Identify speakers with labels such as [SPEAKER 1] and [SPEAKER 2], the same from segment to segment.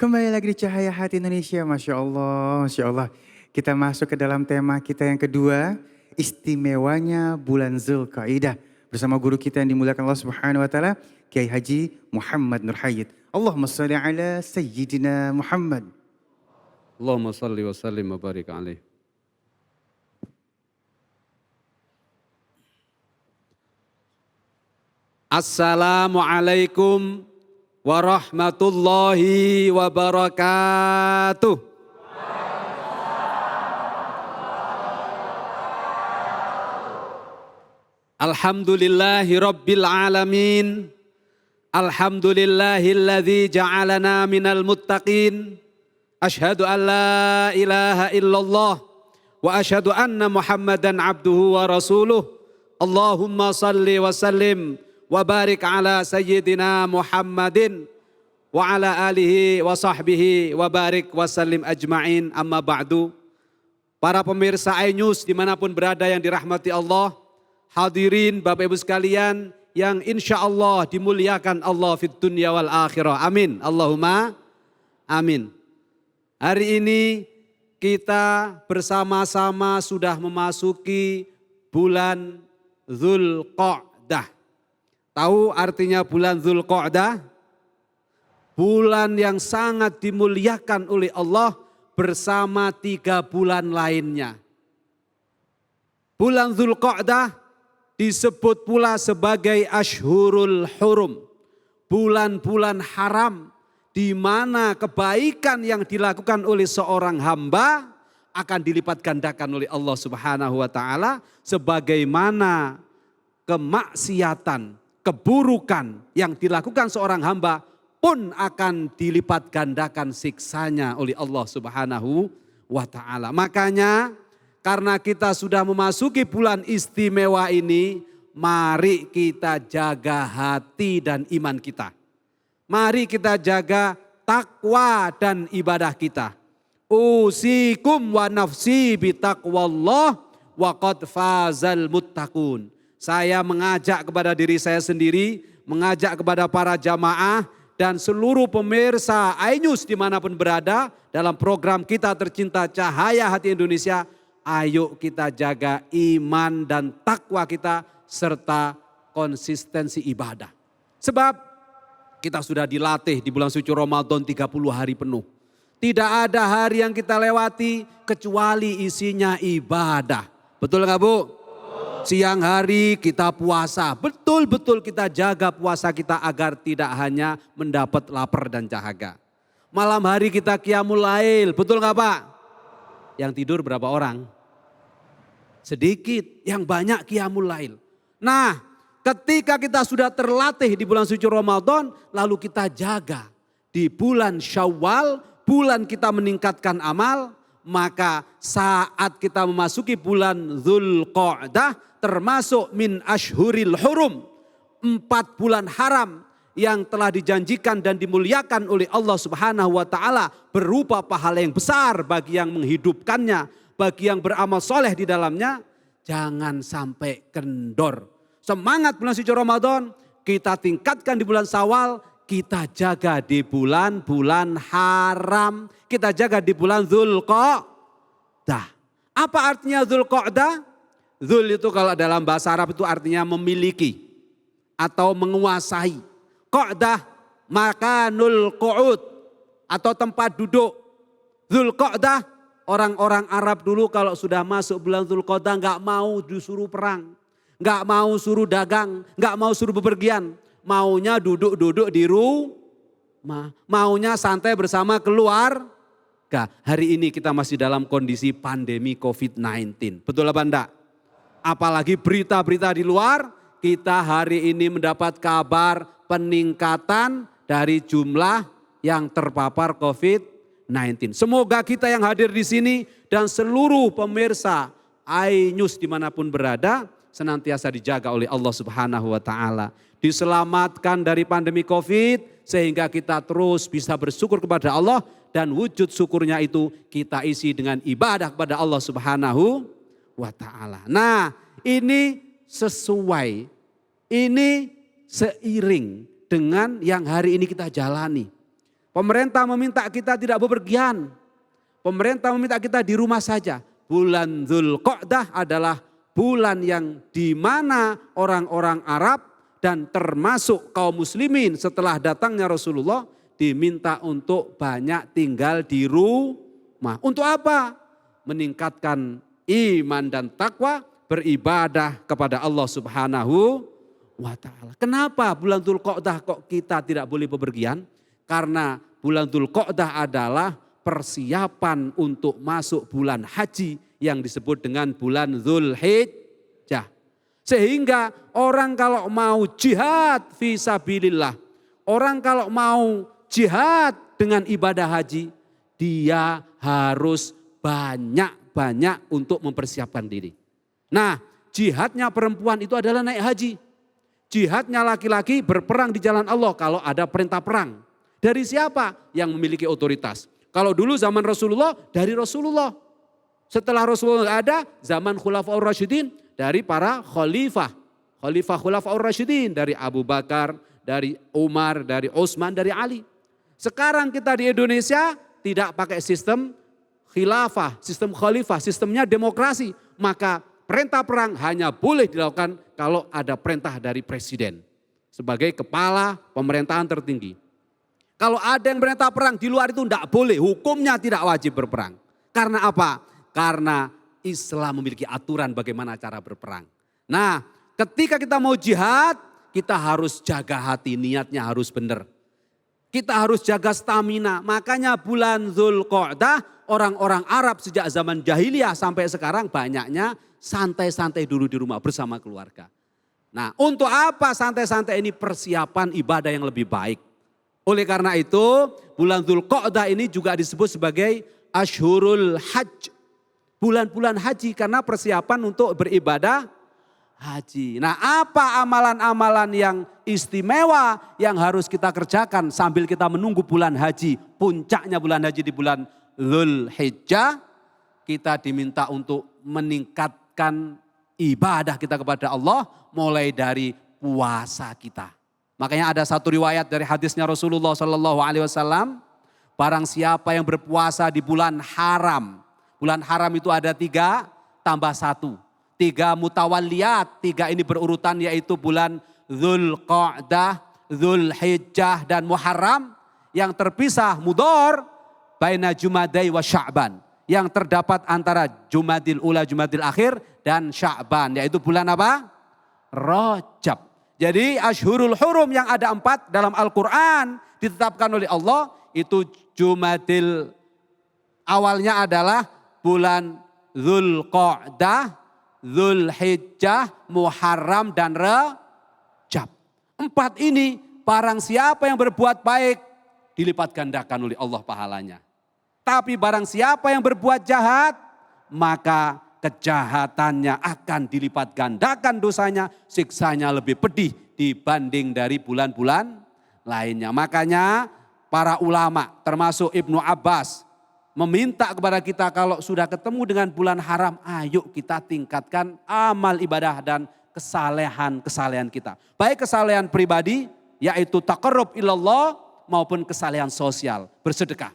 [SPEAKER 1] Kembali lagi di Cahaya Hati Indonesia, Masya Allah, Masya Allah. Kita masuk ke dalam tema kita yang kedua, istimewanya bulan Zulqaidah. Bersama guru kita yang dimuliakan Allah Subhanahu Wa Taala, Kiai Haji Muhammad Nur Hayyid. Allahumma salli ala Sayyidina Muhammad.
[SPEAKER 2] Allahumma salli wa sallim wa barik alaih. Assalamualaikum warahmatullahi wabarakatuh. Alhamdulillahi rabbil alamin. Alhamdulillahilladzi ja'alana minal muttaqin. Ashhadu an la ilaha illallah wa ashhadu anna Muhammadan abduhu wa rasuluh. Allahumma salli wa sallim wa barik ala sayyidina Muhammadin wa ala alihi wa sahbihi wa barik wa sallim ajma'in, amma ba'du. Para pemirsa iNews dimanapun berada yang dirahmati Allah, hadirin Bapak Ibu sekalian yang insya Allah dimuliakan Allah fid dunya wal akhirah, amin, Allahumma amin. Hari ini kita bersama-sama sudah memasuki bulan Zulqa'dah. Tahu artinya bulan Zulqa'dah? Bulan yang sangat dimuliakan oleh Allah bersama 3 bulan lainnya. Bulan Zulqa'dah disebut pula sebagai Ashhurul Hurum. Bulan-bulan haram di mana kebaikan yang dilakukan oleh seorang hamba akan dilipat gandakan oleh Allah Subhanahu wa taala, sebagaimana kemaksiatan, keburukan yang dilakukan seorang hamba pun akan dilipat gandakan siksanya oleh Allah Subhanahu wa taala. Makanya karena kita sudah memasuki bulan istimewa ini, mari kita jaga hati dan iman kita. Mari kita jaga takwa dan ibadah kita. Usikum wa nafsi bitaqwallah wa qad fazal muttaqun. Saya mengajak kepada diri saya sendiri, mengajak kepada para jamaah dan seluruh pemirsa iNews dimanapun berada dalam program kita tercinta Cahaya Hati Indonesia. Ayo kita jaga iman dan takwa kita serta konsistensi ibadah. Sebab kita sudah dilatih di bulan suci Ramadan 30 hari penuh. Tidak ada hari yang kita lewati kecuali isinya ibadah. Betul nggak Bu? Siang hari kita puasa. Betul-betul kita jaga puasa kita agar tidak hanya mendapat lapar dan dahaga. Malam hari kita qiyamul lail. Betul nggak Pak? Yang tidur berapa orang? Sedikit. Yang banyak qiyamul lail. Nah, ketika kita sudah terlatih di bulan suci Ramadan, lalu kita jaga di bulan Syawal, bulan kita meningkatkan amal, maka saat kita memasuki bulan Zulqa'dah termasuk min ashhuril hurum, 4 bulan haram yang telah dijanjikan dan dimuliakan oleh Allah Subhanahu wa taala berupa pahala yang besar bagi yang menghidupkannya, bagi yang beramal soleh di dalamnya. Jangan sampai kendor. Semangat bulan suci Ramadan, kita tingkatkan di bulan Syawal, kita jaga di bulan-bulan haram, kita jaga di bulan Zulqa'dah. Apa artinya Zulqa'dah? Zul itu kalau dalam bahasa Arab itu artinya memiliki atau menguasai. Qa'dah makanul qu'ud atau tempat duduk. Zulqa'dah, orang-orang Arab dulu kalau sudah masuk bulan Zulqa'dah nggak mau disuruh perang. Nggak mau suruh dagang, nggak mau suruh bepergian. Maunya duduk-duduk di rumah. Maunya santai bersama keluarga. Hari ini kita masih dalam kondisi pandemi COVID-19. Betul apa enggak? Apalagi berita-berita di luar, kita hari ini mendapat kabar peningkatan dari jumlah yang terpapar COVID-19. Semoga kita yang hadir di sini dan seluruh pemirsa iNews dimanapun berada, senantiasa dijaga oleh Allah Subhanahu wa taala. Diselamatkan dari pandemi Covid sehingga kita terus bisa bersyukur kepada Allah dan wujud syukurnya itu kita isi dengan ibadah kepada Allah Subhanahu wa taala. Nah, ini sesuai, ini seiring dengan yang hari ini kita jalani. Pemerintah meminta kita tidak bepergian. Pemerintah meminta kita di rumah saja. Bulan Dzulqa'dah adalah bulan yang di mana orang-orang Arab dan termasuk kaum muslimin setelah datangnya Rasulullah diminta untuk banyak tinggal di rumah. Untuk apa? Meningkatkan iman dan takwa, beribadah kepada Allah Subhanahu wa ta'ala. Kenapa bulan Dzulqa'dah kok kita tidak boleh bepergian? Karena bulan Dzulqa'dah adalah persiapan untuk masuk bulan haji yang disebut dengan bulan Dzulhijjah. Sehingga orang kalau mau jihad fi sabilillah, orang kalau mau jihad dengan ibadah haji, dia harus banyak-banyak untuk mempersiapkan diri. Nah, jihadnya perempuan itu adalah naik haji. Jihadnya laki-laki berperang di jalan Allah kalau ada perintah perang. Dari siapa? Yang memiliki otoritas. Kalau dulu zaman Rasulullah, dari Rasulullah. Setelah Rasulullah nggak ada, zaman Khulafaur Rasyidin, dari para khalifah. Khulafaur Rasyidin, dari Abu Bakar, dari Umar, dari Utsman, dari Ali. Sekarang kita di Indonesia tidak pakai sistem khilafah, sistem khalifah, sistemnya demokrasi. Maka perintah perang hanya boleh dilakukan kalau ada perintah dari presiden. Sebagai kepala pemerintahan tertinggi. Kalau ada yang perintah perang di luar itu tidak boleh, hukumnya tidak wajib berperang. Karena apa? Karena Islam memiliki aturan bagaimana cara berperang. Nah, ketika kita mau jihad, kita harus jaga hati, niatnya harus benar. Kita harus jaga stamina. Makanya bulan Dzulqa'dah, orang-orang Arab sejak zaman jahiliyah sampai sekarang banyaknya santai-santai dulu di rumah bersama keluarga. Nah, untuk apa santai-santai ini? Persiapan ibadah yang lebih baik. Oleh karena itu, bulan Dzulqa'dah ini juga disebut sebagai Ashhurul Hajj. Bulan-bulan haji karena persiapan untuk beribadah haji. Nah, apa amalan-amalan yang istimewa yang harus kita kerjakan sambil kita menunggu bulan haji? Puncaknya bulan haji di bulan Dzulhijjah, kita diminta untuk meningkatkan ibadah kita kepada Allah mulai dari puasa kita. Makanya ada satu riwayat dari hadisnya Rasulullah Sallallahu Alaihi Wasallam, barang siapa yang berpuasa di bulan haram. Bulan haram itu ada 3 tambah 1. 3 mutawalliyat, 3 ini berurutan yaitu bulan Dzulqa'dah, Dzulhijjah dan Muharram. Yang terpisah mudhor baina Jumadai wa Sya'ban. Yang terdapat antara Jumadil Ula, Jumadil Akhir dan Sya'ban. Yaitu bulan apa? Rajab. Jadi Ashhurul Hurum yang ada 4 dalam Al-Quran ditetapkan oleh Allah. Itu Jumadil awalnya adalah bulan Dzulqa'dah, Dzulhijjah, Muharram dan Rajab. 4 ini barang siapa yang berbuat baik dilipat gandakan oleh Allah pahalanya. Tapi barang siapa yang berbuat jahat maka kejahatannya akan dilipat gandakan dosanya, siksanya lebih pedih dibanding dari bulan-bulan lainnya. Makanya para ulama termasuk Ibnu Abbas meminta kepada kita kalau sudah ketemu dengan bulan haram, ayo kita tingkatkan amal ibadah dan kesalehan kita. Baik kesalehan pribadi yaitu taqarrub ilallah maupun kesalehan sosial, bersedekah.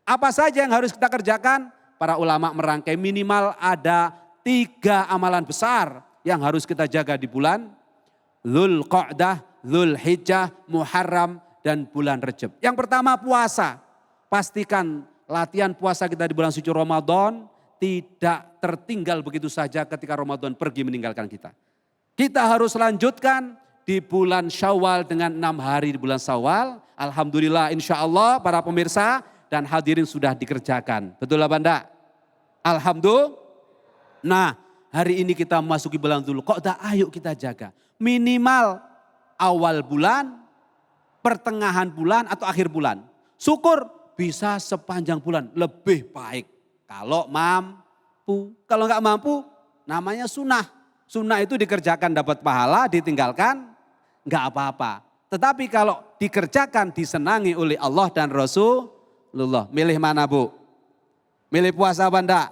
[SPEAKER 2] Apa saja yang harus kita kerjakan? Para ulama merangkai minimal ada 3 amalan besar yang harus kita jaga di bulan Dzulqa'dah, Dzulhijjah, Muharram dan bulan Rajab. Yang pertama puasa. Pastikan latihan puasa kita di bulan suci Ramadan tidak tertinggal begitu saja ketika Ramadan pergi meninggalkan kita. Kita harus lanjutkan di bulan Syawal dengan 6 hari di bulan Syawal. Alhamdulillah insya Allah para pemirsa dan hadirin sudah dikerjakan. Betul apa enggak? Alhamdulillah. Nah, hari ini kita memasuki bulan Dzulqa'dah, ayo kita jaga. Minimal awal bulan, pertengahan bulan atau akhir bulan. Syukur bisa sepanjang bulan, lebih baik. Kalau mampu, kalau enggak mampu namanya sunnah. Sunnah itu dikerjakan dapat pahala, ditinggalkan enggak apa-apa. Tetapi kalau dikerjakan disenangi oleh Allah dan Rasulullah. Milih mana Bu? Milih puasa apa enggak?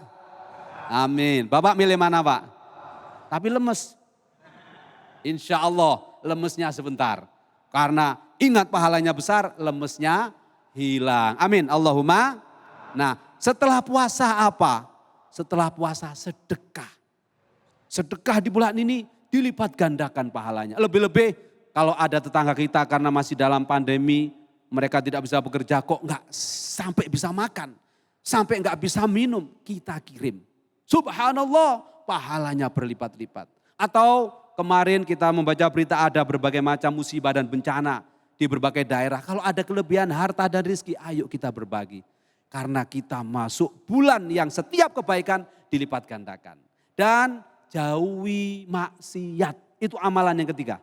[SPEAKER 2] Amin. Bapak milih mana Pak? Tapi lemes. Insya Allah lemesnya sebentar. Karena ingat pahalanya besar, lemesnya hilang. Amin. Allahumma. Nah, setelah puasa apa? Setelah puasa sedekah. Sedekah di bulan ini dilipat gandakan pahalanya. Lebih-lebih kalau ada tetangga kita karena masih dalam pandemi, mereka tidak bisa bekerja kok nggak sampai bisa makan. Sampai nggak bisa minum, kita kirim. Subhanallah, pahalanya berlipat-lipat. Atau kemarin kita membaca berita ada berbagai macam musibah dan bencana di berbagai daerah. Kalau ada kelebihan harta dan rezeki, ayo kita berbagi. Karena kita masuk bulan yang setiap kebaikan dilipat gandakan. Dan jauhi maksiat. Itu amalan yang ketiga.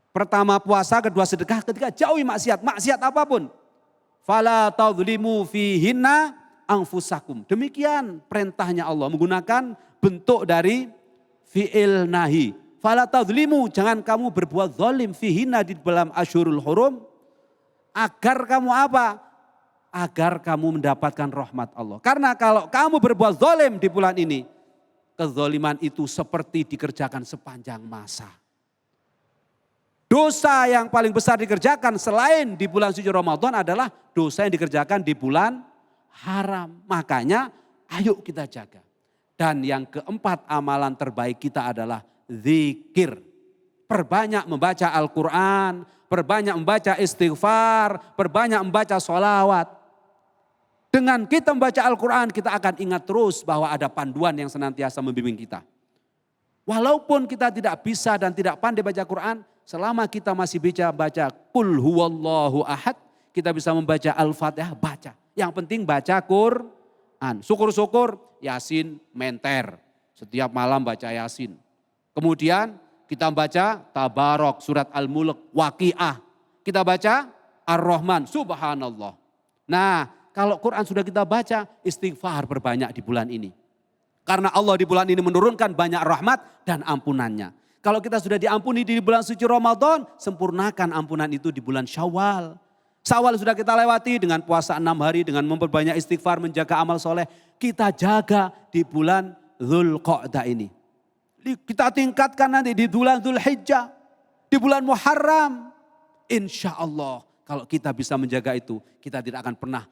[SPEAKER 2] Pertama puasa, kedua sedekah, ketiga jauhi maksiat. Maksiat apapun. Fala tadhlimu fihinna anfusakum. Demikian perintahnya Allah menggunakan bentuk dari fi'il nahi. Fala tadhlimu, jangan kamu berbuat zalim fihinna di dalam Asyhurul Hurum. Agar kamu apa? Agar kamu mendapatkan rahmat Allah. Karena kalau kamu berbuat zalim di bulan ini, kezaliman itu seperti dikerjakan sepanjang masa. Dosa yang paling besar dikerjakan selain di bulan suci Ramadan adalah dosa yang dikerjakan di bulan haram. Makanya ayo kita jaga. Dan yang keempat amalan terbaik kita adalah zikir. Perbanyak membaca Al-Quran, perbanyak membaca istighfar, perbanyak membaca sholawat. Dengan kita membaca Al-Quran kita akan ingat terus bahwa ada panduan yang senantiasa membimbing kita. Walaupun kita tidak bisa dan tidak pandai baca Quran, selama kita masih bisa baca Qul huwallahu ahad, kita bisa membaca Al-Fatihah, baca. Yang penting baca Quran. Syukur-syukur Yasin menter. Setiap malam baca Yasin. Kemudian kita baca Tabarok, surat Al-Mulk, Waqiah. Kita baca Ar-Rahman, subhanallah. Nah, kalau Quran sudah kita baca, istighfar berbanyak di bulan ini. Karena Allah di bulan ini menurunkan banyak rahmat dan ampunannya. Kalau kita sudah diampuni di bulan suci Ramadan, sempurnakan ampunan itu di bulan Syawal. Syawal sudah kita lewati dengan puasa 6 hari, dengan memperbanyak istighfar, menjaga amal soleh. Kita jaga di bulan Dzulqa'dah ini. Kita tingkatkan nanti di bulan Dzulhijjah, di bulan Muharram. Insya Allah kalau kita bisa menjaga itu, kita tidak akan pernah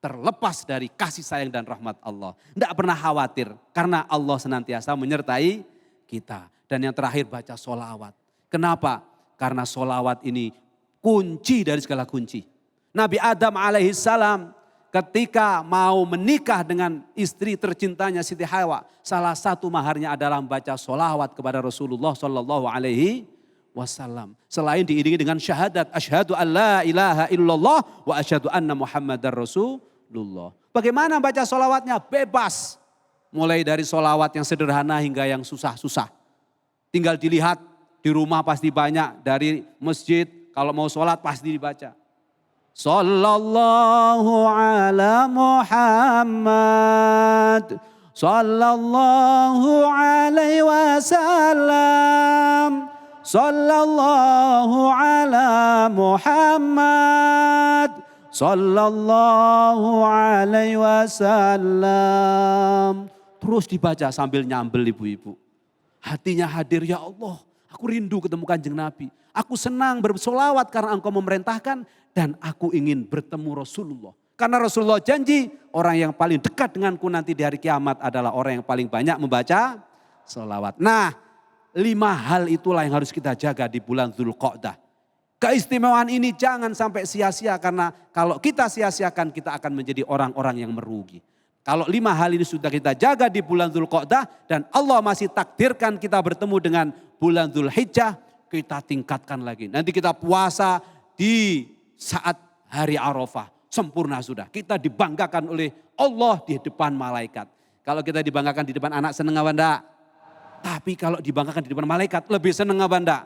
[SPEAKER 2] terlepas dari kasih sayang dan rahmat Allah. Tidak pernah khawatir karena Allah senantiasa menyertai kita. Dan yang terakhir baca sholawat. Kenapa? Karena sholawat ini kunci dari segala kunci. Nabi Adam alaihissalam ketika mau menikah dengan istri tercintanya Siti Hawa. Salah satu maharnya adalah membaca sholawat kepada Rasulullah Sallallahu Alaihi Wasallam. Selain diiringi dengan syahadat. Asyhadu an la ilaha illallah wa asyhadu anna Muhammadar Rasulullah. Bagaimana baca sholawatnya? Bebas. Mulai dari sholawat yang sederhana hingga yang susah-susah. Tinggal dilihat di rumah pasti banyak. Dari masjid kalau mau sholat pasti dibaca. Sallallahu ala Muhammad. Sallallahu alaihi wasallam. Sallallahu ala Muhammad. Sallallahu alaihi wasallam. Terus dibaca sambil nyambel ibu-ibu. Hatinya hadir, ya Allah, aku rindu ketemu Kanjeng Nabi. Aku senang bersolawat karena engkau memerintahkan dan aku ingin bertemu Rasulullah. Karena Rasulullah janji orang yang paling dekat denganku nanti di hari kiamat adalah orang yang paling banyak membaca solawat. Nah, 5 hal itulah yang harus kita jaga di bulan Dzulqa'dah. Keistimewaan ini jangan sampai sia-sia karena kalau kita sia-siakan kita akan menjadi orang-orang yang merugi. Kalau 5 hal ini sudah kita jaga di bulan Dzulqa'dah dan Allah masih takdirkan kita bertemu dengan bulan Dzulhijjah, kita tingkatkan lagi. Nanti kita puasa di saat hari Arafah. Sempurna sudah. Kita dibanggakan oleh Allah di depan malaikat. Kalau kita dibanggakan di depan anak seneng apa enggak? Tapi kalau dibanggakan di depan malaikat lebih seneng apa enggak?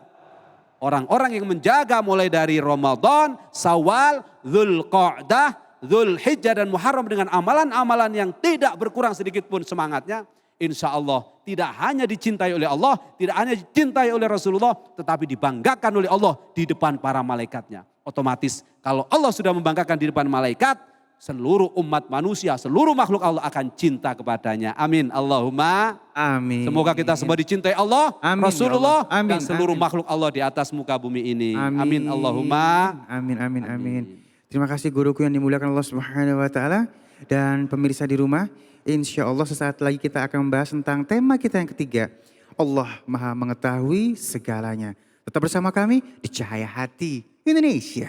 [SPEAKER 2] Orang-orang yang menjaga mulai dari Ramadan, Syawal, Dzulqa'dah, Dzulhijjah dan Muharram dengan amalan-amalan yang tidak berkurang sedikit pun semangatnya. Insya Allah tidak hanya dicintai oleh Allah, tidak hanya dicintai oleh Rasulullah, tetapi dibanggakan oleh Allah di depan para malaikatnya. Otomatis kalau Allah sudah membanggakan di depan malaikat, seluruh umat manusia, seluruh makhluk Allah akan cinta kepadanya. Amin. Allahumma amin. Semoga kita semua dicintai Allah, amin, Rasulullah, ya Allah. Amin, dan seluruh makhluk Allah di atas muka bumi ini. Amin. Amin. Allahumma
[SPEAKER 1] amin. Amin. Amin. Terima kasih guruku yang dimuliakan Allah Subhanahu wa taala dan pemirsa di rumah. Insya Allah sesaat lagi kita akan membahas tentang tema kita yang ketiga. Allah Maha mengetahui segalanya. Tetap bersama kami di Cahaya Hati Indonesia.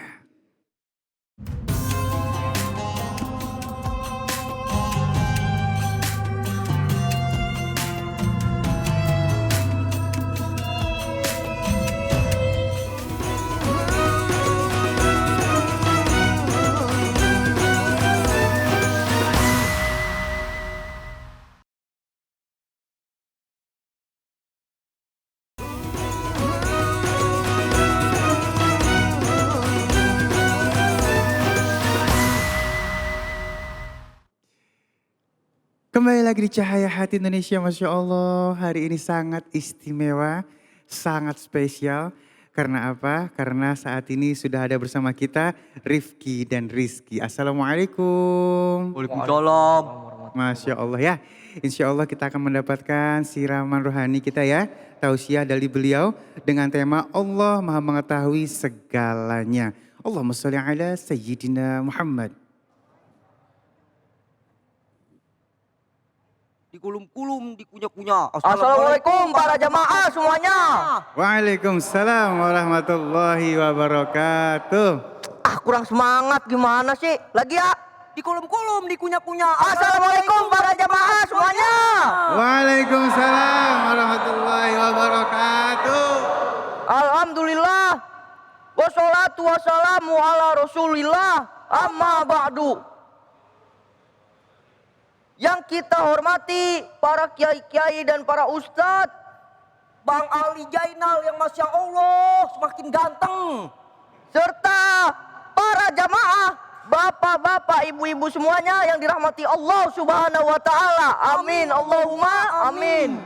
[SPEAKER 1] Kembali lagi di Cahaya Hati Indonesia, Masya Allah. Hari ini sangat istimewa, sangat spesial. Karena apa? Karena saat ini sudah ada bersama kita Rifki dan Rizky. Assalamualaikum.
[SPEAKER 3] Waalaikumsalam.
[SPEAKER 1] Masya Allah ya. Insya Allah kita akan mendapatkan siraman rohani kita ya. Tausiah dari beliau dengan tema Allah Maha mengetahui segalanya. Allahumma sholli ala Sayyidina Muhammad.
[SPEAKER 3] Dikulum-kulum, dikunyah-kunyah.
[SPEAKER 4] Assalamualaikum para jamaah semuanya.
[SPEAKER 1] Waalaikumsalam warahmatullahi wabarakatuh.
[SPEAKER 4] Kurang semangat gimana sih? Lagi ya.
[SPEAKER 3] Dikulum-kulum, dikunyah-kunyah.
[SPEAKER 4] Assalamualaikum para jamaah semuanya.
[SPEAKER 1] Waalaikumsalam warahmatullahi wabarakatuh.
[SPEAKER 4] Alhamdulillah. Wassalatu wassalamu ala rasulillah. Amma ba'du. Yang kita hormati para kiai-kiai dan para ustadz.
[SPEAKER 3] Bang Ali Jainal yang Masya Allah semakin ganteng.
[SPEAKER 4] Serta para jamaah, bapak-bapak, ibu-ibu semuanya yang dirahmati Allah Subhanahu wa taala. Amin. Allahumma amin.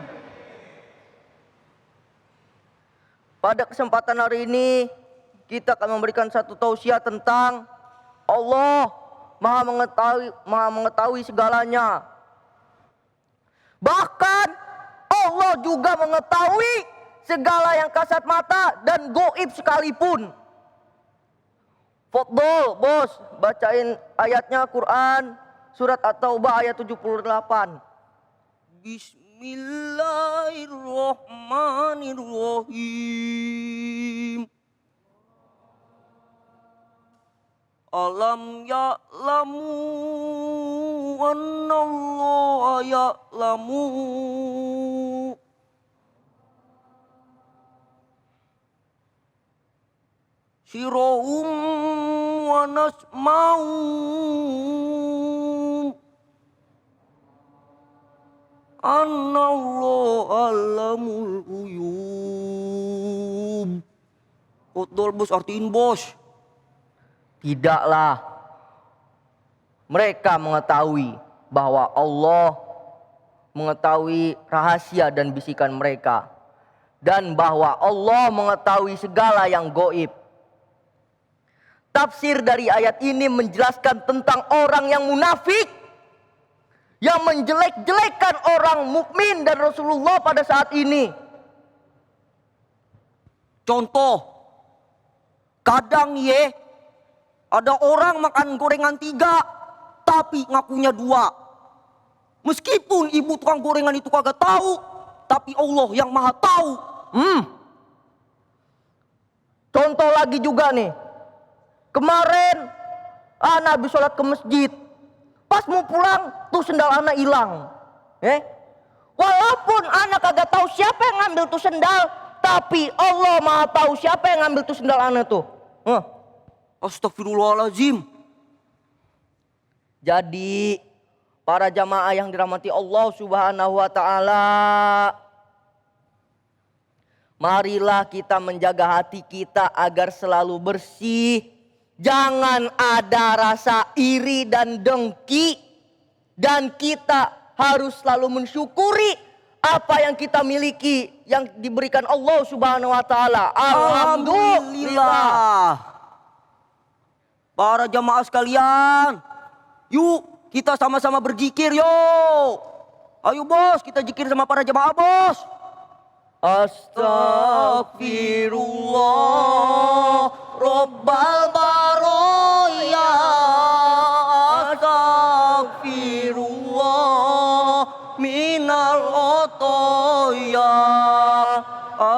[SPEAKER 4] Pada kesempatan hari ini kita akan memberikan satu tausiah tentang Allah Maha mengetahui segalanya. Bahkan Allah juga mengetahui segala yang kasat mata dan goib sekalipun. Fadol, bos, bacain ayatnya Quran surat At-Taubah ayat 78.
[SPEAKER 3] Bismillahirrahmanirrahim. Alam ya'lamu annallaha ya'lamu. Sirahum wa nasma'u. Anallahu alamul ghuyub. Betul bos, artiin bos.
[SPEAKER 4] Tidaklah mereka mengetahui bahwa Allah mengetahui rahasia dan bisikan mereka. Dan bahwa Allah mengetahui segala yang goib. Tafsir dari ayat ini menjelaskan tentang orang yang munafik. Yang menjelek-jelekan orang mukmin dan Rasulullah pada saat ini.
[SPEAKER 3] Contoh, kadang ada orang makan gorengan 3, tapi ngakunya 2. Meskipun ibu tukang gorengan itu kagak tahu, tapi Allah yang maha tahu.
[SPEAKER 4] Contoh lagi juga nih. Kemarin anak habis sholat ke masjid. Pas mau pulang tuh sendal anak hilang. Walaupun anak kagak tahu siapa yang ngambil tuh sendal, tapi Allah maha tahu siapa yang ngambil tuh sendal anak tuh.
[SPEAKER 3] Astagfirullahaladzim.
[SPEAKER 4] Jadi para jamaah yang dirahmati Allah Subhanahu wa taala, marilah kita menjaga hati kita agar selalu bersih. Jangan ada rasa iri dan dengki. Dan kita harus selalu mensyukuri apa yang kita miliki yang diberikan Allah Subhanahu wa taala. Alhamdulillah.
[SPEAKER 3] Para jamaah sekalian, yuk kita sama-sama berzikir yuk. Ayo bos, kita zikir sama para jamaah bos.
[SPEAKER 4] Astagfirullah Rabbal baroya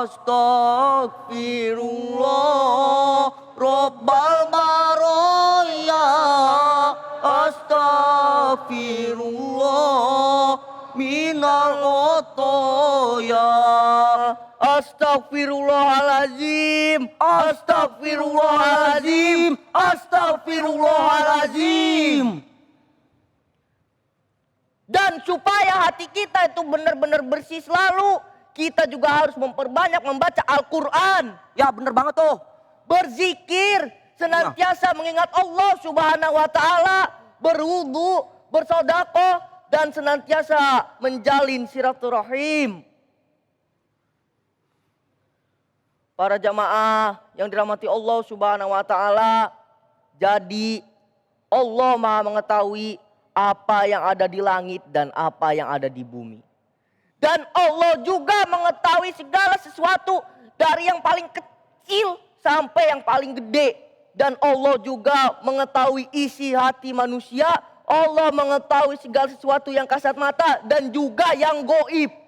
[SPEAKER 3] Astagfirullah Rabbal baraya. Astagfirullah minal khotoya. Astagfirullahalazim, astagfirullahalazim, astagfirullahalazim. Dan supaya hati kita itu benar-benar bersih selalu, kita juga harus memperbanyak membaca Al-Quran. Ya benar banget tuh. Berzikir, senantiasa mengingat Allah Subhanahu wa Ta'ala, berwudu, bersedekah, dan senantiasa menjalin silaturahim. Para jamaah yang dirahmati Allah Subhanahu wa Ta'ala, jadi Allah Maha mengetahui apa yang ada di langit dan apa yang ada di bumi. Dan Allah juga mengetahui segala sesuatu dari yang paling kecil sampai yang paling gede. Dan Allah juga mengetahui isi hati manusia. Allah mengetahui segala sesuatu yang kasat mata dan juga yang goib.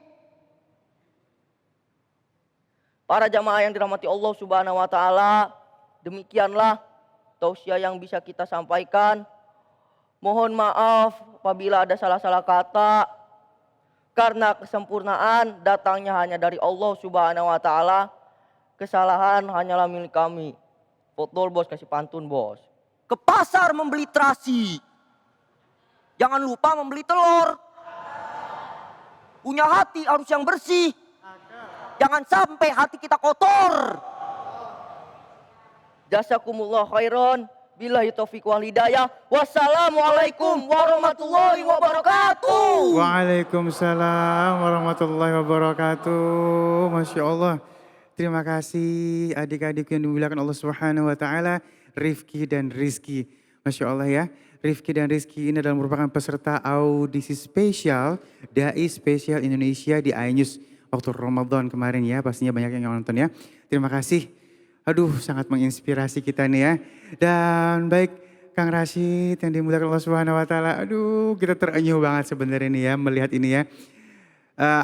[SPEAKER 3] Para jamaah yang dirahmati Allah Subhanahu wa Ta'ala, demikianlah tausiah yang bisa kita sampaikan. Mohon maaf apabila ada salah-salah kata, karena kesempurnaan datangnya hanya dari Allah Subhanahu wa Ta'ala. Kesalahan hanyalah milik kami. Betul bos, kasih pantun bos. Ke pasar membeli terasi, jangan lupa membeli telur. Punya hati harus yang bersih. Jangan sampai hati kita kotor. Jazakumullah khairan. Billahi taufiq wal hidayah. Wassalamualaikum warahmatullahi wabarakatuh.
[SPEAKER 1] Waalaikumsalam warahmatullahi wabarakatuh. Masya Allah. Terima kasih adik-adik yang dimuliakan Allah Subhanahu wa Ta'ala, Rifki dan Rizki. Masya Allah ya. Rifki dan Rizki ini adalah merupakan peserta audisi spesial Dai Spesial Indonesia di iNews waktu Ramadan kemarin ya. Pastinya banyak yang nonton ya. Terima kasih. Aduh, sangat menginspirasi kita nih ya. Dan baik Kang Rashid yang dimuliakan Allah Subhanahu wa Ta'ala. Aduh, kita terenyuh banget sebenarnya nih ya melihat ini ya.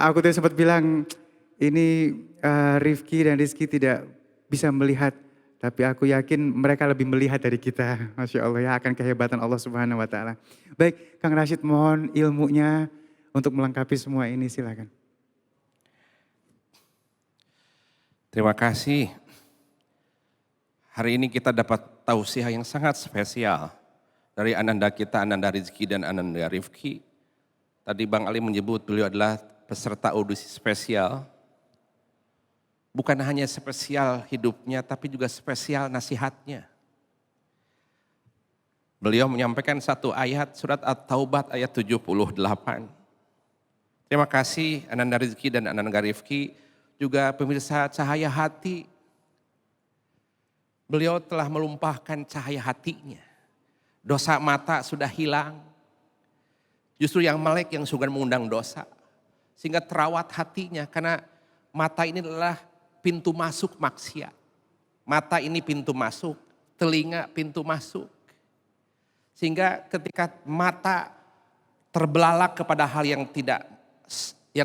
[SPEAKER 1] Aku tadi sempat bilang ini Rifki dan Rizki tidak bisa melihat, tapi aku yakin mereka lebih melihat dari kita. Masya Allah ya, akan kehebatan Allah Subhanahu wa Ta'ala. Baik, Kang Rashid mohon ilmunya untuk melengkapi semua ini, silakan.
[SPEAKER 5] Terima kasih. Hari ini kita dapat tausiah yang sangat spesial dari ananda kita, Ananda Rizki dan Ananda Rifki. Tadi Bang Ali menyebut beliau adalah peserta audisi spesial. Bukan hanya spesial hidupnya, tapi juga spesial nasihatnya. Beliau menyampaikan satu ayat surat At-Taubat ayat 78. Terima kasih Ananda Rizki dan Ananda Rifki, juga pemirsa Cahaya Hati. Beliau telah melumpahkan cahaya hatinya. Dosa mata sudah hilang. Justru yang melek yang suka mengundang dosa. Sehingga terawat hatinya, karena mata ini adalah pintu masuk maksiat. Mata ini pintu masuk, telinga pintu masuk. Sehingga ketika mata terbelalak kepada hal yang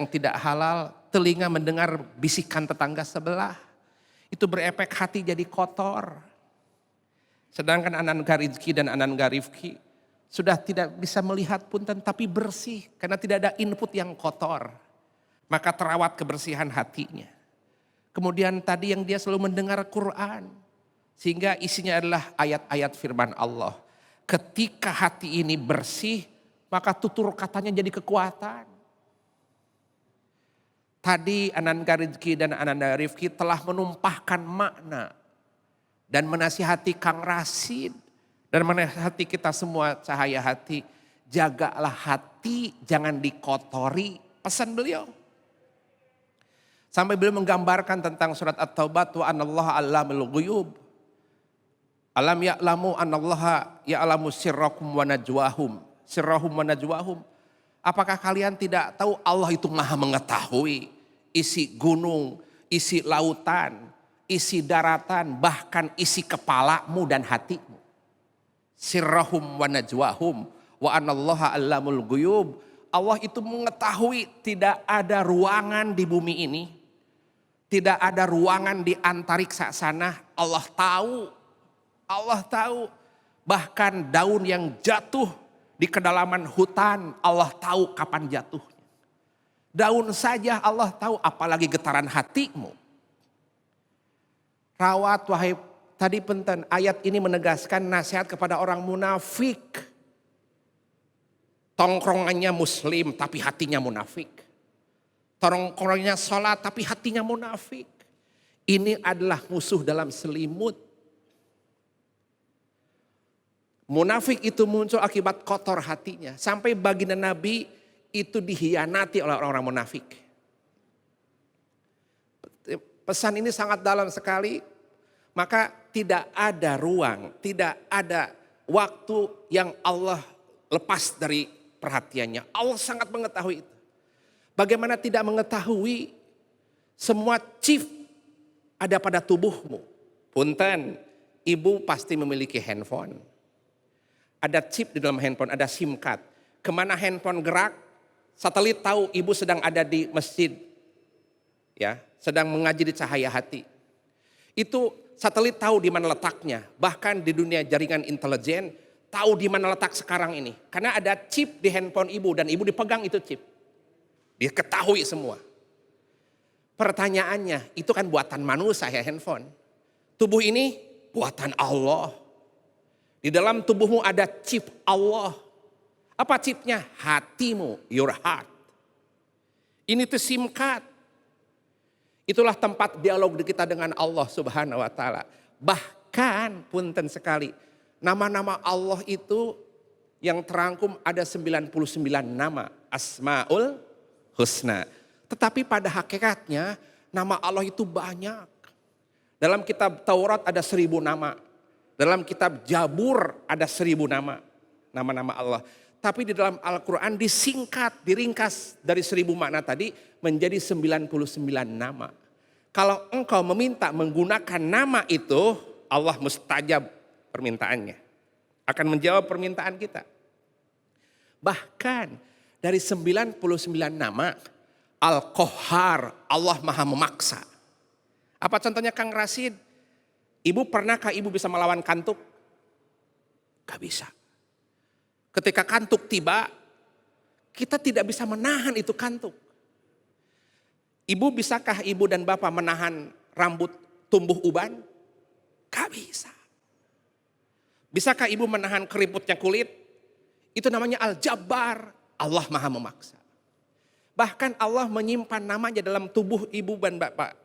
[SPEAKER 5] tidak halal, telinga mendengar bisikan tetangga sebelah, itu berefek hati jadi kotor. Sedangkan Ananda Rizki dan Ananda Rifki sudah tidak bisa melihat pun tapi bersih karena tidak ada input yang kotor. Maka terawat kebersihan hatinya. Kemudian tadi yang dia selalu mendengar Quran. Sehingga isinya adalah ayat-ayat firman Allah. Ketika hati ini bersih, maka tutur katanya jadi kekuatan. Tadi Ananda Rizki dan Ananda Rifki telah menumpahkan makna. Dan menasihati Kang Rashid. Dan menasihati kita semua Cahaya Hati. Jagalah hati, jangan dikotori. Pesan beliau. Sampai beliau menggambarkan tentang surat At-Taubat wa anallaha allamul ghuyub. Alam ya'lamu anallaha ya'lamu sirrakum wa najwahum. Sirrahum wa najwahum. Apakah kalian tidak tahu Allah itu maha mengetahui isi gunung, isi lautan, isi daratan, bahkan isi kepalamu dan hatimu. Sirrahum wa najwahum wa anallaha allamul ghuyub. Allah itu mengetahui tidak ada ruangan di bumi ini Tidak ada ruangan di antariksa sana, Allah tahu. Allah tahu. Bahkan daun yang jatuh di kedalaman hutan, Allah tahu kapan jatuhnya. Daun saja Allah tahu, apalagi getaran hatimu. Rawat wahai, tadi penting ayat ini menegaskan nasihat kepada orang munafik. Tongkrongannya muslim tapi hatinya munafik. Tongkrongannya sholat tapi hatinya munafik. Ini adalah musuh dalam selimut. Munafik itu muncul akibat kotor hatinya. Sampai baginda Nabi itu dihianati oleh orang-orang munafik. Pesan ini sangat dalam sekali. Maka tidak ada ruang, tidak ada waktu yang Allah lepas dari perhatiannya. Allah sangat mengetahui itu. Bagaimana tidak mengetahui semua chip ada pada tubuhmu. Punten, ibu pasti memiliki handphone. Ada chip di dalam handphone, ada SIM card. Kemana handphone gerak, satelit tahu ibu sedang ada di masjid. Ya, sedang mengaji di cahaya hati. Itu satelit tahu di mana letaknya. Bahkan di dunia jaringan intelijen, tahu di mana letak sekarang ini. Karena ada chip di handphone ibu dan ibu dipegang itu chip. Dia ketahui semua. Pertanyaannya, itu kan buatan manusia ya handphone. Tubuh ini buatan Allah. Di dalam tubuhmu ada chip Allah. Apa chipnya? Hatimu, your heart. Ini tuh SIM card. Itulah tempat dialog kita dengan Allah Subhanahu wa taala. Bahkan punten sekali, nama-nama Allah itu yang terangkum ada 99 nama, Asmaul Husna. Tetapi pada hakikatnya nama Allah itu banyak. Dalam kitab Taurat ada 1000 nama. Dalam kitab Jabur ada 1000 nama. Nama-nama Allah. Tapi di dalam Al-Quran disingkat, diringkas dari 1000 makna tadi menjadi 99 nama. Kalau engkau meminta menggunakan nama itu, Allah mustajab permintaannya. Akan menjawab permintaan kita. Bahkan dari 99 nama, Al-Qahhar, Allah maha memaksa. Apa contohnya Kang Rasid? Ibu pernahkah ibu bisa melawan kantuk? Gak bisa. Ketika kantuk tiba, kita tidak bisa menahan itu kantuk. Ibu bisakah ibu dan bapak menahan rambut tumbuh uban? Gak bisa. Bisakah ibu menahan keriputnya kulit? Itu namanya Al-Jabbar. Allah maha memaksa. Bahkan Allah menyimpan namanya dalam tubuh ibu dan bapak.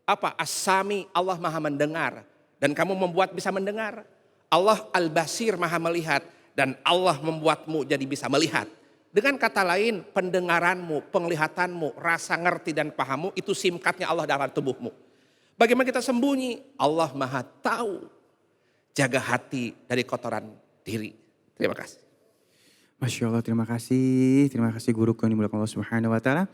[SPEAKER 5] Apa? As-Sami, Allah maha mendengar. Dan kamu membuat bisa mendengar. Allah Al-Basir maha melihat. Dan Allah membuatmu jadi bisa melihat. Dengan kata lain, pendengaranmu, penglihatanmu, rasa ngerti dan pahammu, itu simkatnya Allah dalam tubuhmu. Bagaimana kita sembunyi? Allah maha tahu. Jaga hati dari kotoran diri. Terima kasih.
[SPEAKER 1] Masya Allah, terima kasih guruku yang dimuliakan Allah Subhanahu wa taala.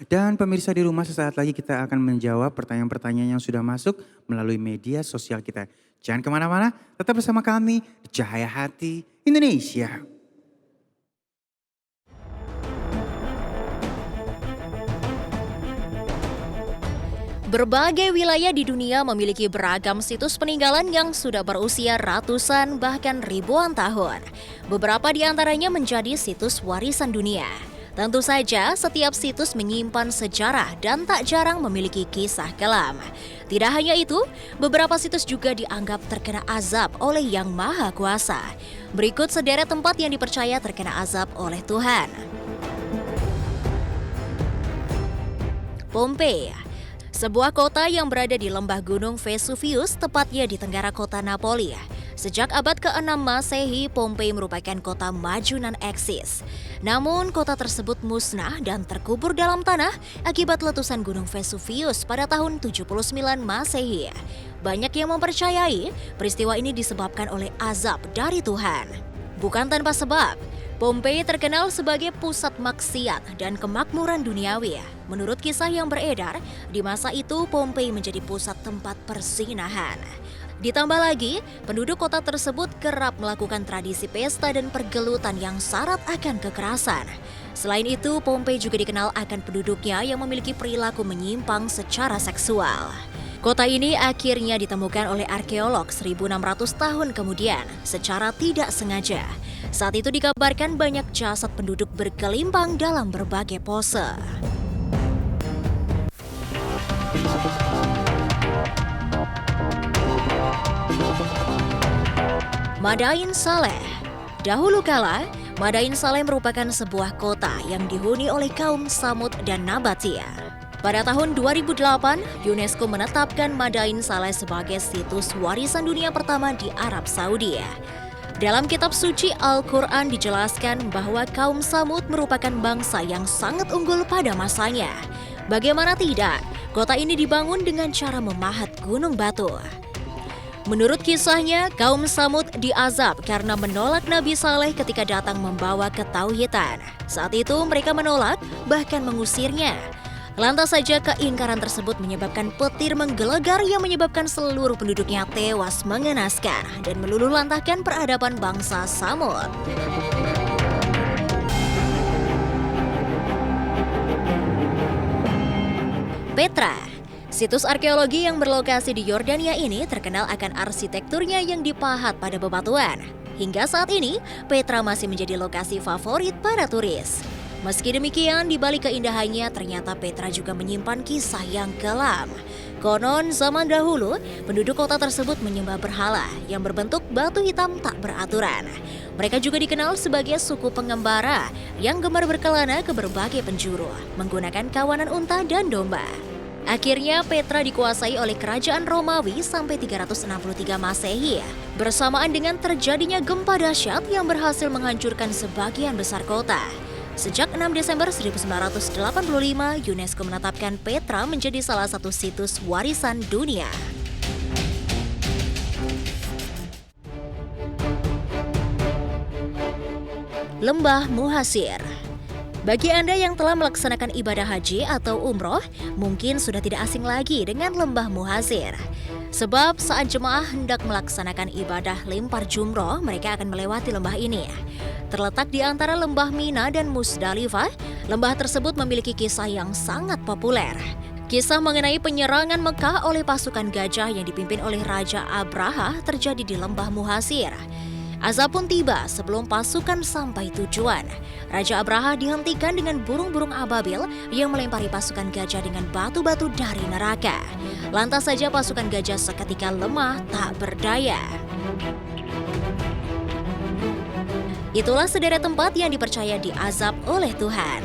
[SPEAKER 1] Dan pemirsa di rumah, sesaat lagi kita akan menjawab pertanyaan-pertanyaan yang sudah masuk melalui media sosial kita. Jangan kemana-mana, tetap bersama kami di Cahaya Hati Indonesia.
[SPEAKER 6] Berbagai wilayah di dunia memiliki beragam situs peninggalan yang sudah berusia ratusan bahkan ribuan tahun. Beberapa di antaranya menjadi situs warisan dunia. Tentu saja setiap situs menyimpan sejarah dan tak jarang memiliki kisah kelam. Tidak hanya itu, beberapa situs juga dianggap terkena azab oleh Yang Maha Kuasa. Berikut sederet tempat yang dipercaya terkena azab oleh Tuhan. Pompei, sebuah kota yang berada di lembah gunung Vesuvius, tepatnya di tenggara kota Napoli. Sejak abad ke-6 Masehi, Pompei merupakan kota maju non-eksis. Namun, kota tersebut musnah dan terkubur dalam tanah akibat letusan gunung Vesuvius pada tahun 79 Masehi. Banyak yang mempercayai peristiwa ini disebabkan oleh azab dari Tuhan. Bukan tanpa sebab, Pompei terkenal sebagai pusat maksiat dan kemakmuran duniawi. Menurut kisah yang beredar, di masa itu Pompei menjadi pusat tempat persinahan. Ditambah lagi, penduduk kota tersebut kerap melakukan tradisi pesta dan pergelutan yang syarat akan kekerasan. Selain itu, Pompei juga dikenal akan penduduknya yang memiliki perilaku menyimpang secara seksual. Kota ini akhirnya ditemukan oleh arkeolog 1600 tahun kemudian secara tidak sengaja. Saat itu dikabarkan banyak jasad penduduk bergelimpang dalam berbagai pose. Madain Saleh. Dahulu kala, Madain Saleh merupakan sebuah kota yang dihuni oleh kaum Samud dan Nabatia. Pada tahun 2008, UNESCO menetapkan Madain Saleh sebagai situs warisan dunia pertama di Arab Saudi. Dalam kitab suci Al-Quran dijelaskan bahwa kaum Samud merupakan bangsa yang sangat unggul pada masanya. Bagaimana tidak, kota ini dibangun dengan cara memahat gunung batu. Menurut kisahnya, kaum Samud diazab karena menolak Nabi Saleh ketika datang membawa ketauhidan. Saat itu mereka menolak, bahkan mengusirnya. Lantas saja keingkaran tersebut menyebabkan petir menggelegar yang menyebabkan seluruh penduduknya tewas mengenaskan dan meluluhlantahkan peradaban bangsa Samud. Petra. Situs arkeologi yang berlokasi di Yordania ini terkenal akan arsitekturnya yang dipahat pada bebatuan. Hingga saat ini, Petra masih menjadi lokasi favorit para turis. Meski demikian, di balik keindahannya, ternyata Petra juga menyimpan kisah yang kelam. Konon, zaman dahulu, penduduk kota tersebut menyembah berhala yang berbentuk batu hitam tak beraturan. Mereka juga dikenal sebagai suku pengembara yang gemar berkelana ke berbagai penjuru, menggunakan kawanan unta dan domba. Akhirnya Petra dikuasai oleh kerajaan Romawi sampai 363 Masehi, bersamaan dengan terjadinya gempa dahsyat yang berhasil menghancurkan sebagian besar kota. Sejak 6 Desember 1985, UNESCO menetapkan Petra menjadi salah satu situs warisan dunia. Lembah Muhasir. Bagi Anda yang telah melaksanakan ibadah haji atau umroh, mungkin sudah tidak asing lagi dengan Lembah Muhasir. Sebab saat jemaah hendak melaksanakan ibadah lempar jumroh, mereka akan melewati lembah ini. Terletak di antara lembah Mina dan Musdalifah, lembah tersebut memiliki kisah yang sangat populer. Kisah mengenai penyerangan Mekah oleh pasukan gajah yang dipimpin oleh Raja Abraha terjadi di Lembah Muhasir. Azab pun tiba sebelum pasukan sampai tujuan. Raja Abraha dihentikan dengan burung-burung ababil yang melempari pasukan gajah dengan batu-batu dari neraka. Lantas saja pasukan gajah seketika lemah tak berdaya. Itulah sederet tempat yang dipercaya diazab oleh Tuhan.